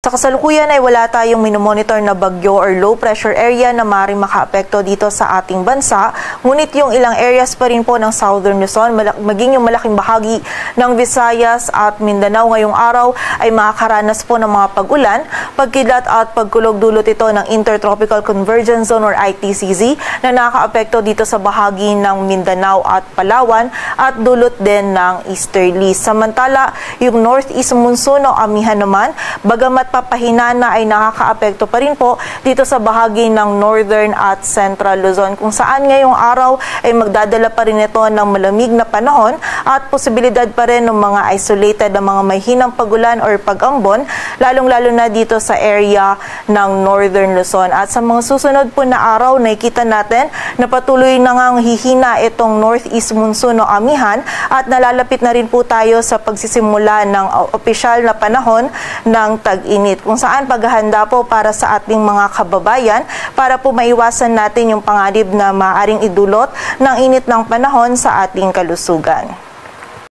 Sa kasalukuyan ay wala tayong minomonitor na bagyo or low pressure area na maaaring makaapekto dito sa ating bansa. Ngunit yung ilang areas pa rin po ng Southern Luzon, maging yung malaking bahagi ng Visayas at Mindanao ngayong araw ay makakaranas po ng mga pag-ulan, pagkidlat at pagkulog dulot ito ng Intertropical Convergence Zone or ITCZ na nakakaapekto dito sa bahagi ng Mindanao at Palawan at dulot din ng easterly. Samantala, yung northeast monsoon o amihan naman, bagamat papahina na ay nakakaapekto pa rin po dito sa bahagi ng Northern at Central Luzon kung saan ngayong araw ay magdadala pa rin ito ng malamig na panahon at posibilidad pa rin ng mga isolated na mga may hinang pagulan or pag-ambon lalong-lalo na dito sa area ng Northern Luzon. At sa mga susunod po na araw nakikita natin na patuloy na ngang hihina itong northeast monsoon o amihan at nalalapit na rin po tayo sa pagsisimula ng opisyal na panahon ng tag-init kung saan paghahanda po para sa ating mga kababayan para po maiwasan natin yung panganib na maaaring idulot ng init ng panahon sa ating kalusugan.